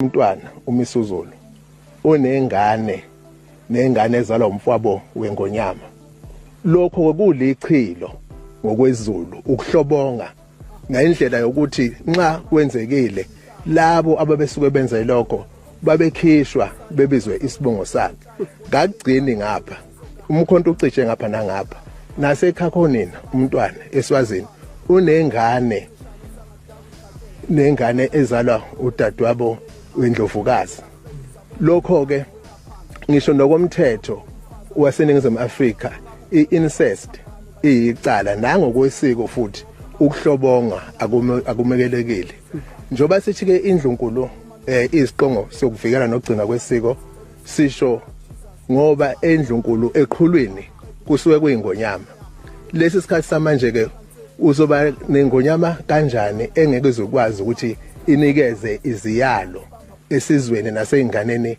Umntwana uMisuzulu unengane ezalwa umfwabo wengonyama. Lokho kulichilo ngokwezulu ukuhlobonga ngendlela yokuthi nxa kwenzekile labo ababesuke benze lokho babekhishwa bebizwe isibongo sakhe. Ngakugcini ngapha umkhonto ucishe ngapha nangapha naseKhakhonina umntwana eSwazini unengane ezalwa udadewabo wendlovukazi. Lokho ke ngisho nokomthetho waseNingizimu Afrika incest icala nangokwesiko futhi ukuhlobonga akumekelekile. Njoba sithi ke indlunkulu iziqongo sokuvikela nokugcina kwesiko sisho ngoba endlunkulu eqhulwini kusuke kuyingonyama. Lesi sikhathi samanje ke uzoba nengonyama kanjani engeke izokwazi ukuthi inikeze iziyalo esizweni naseyinganeni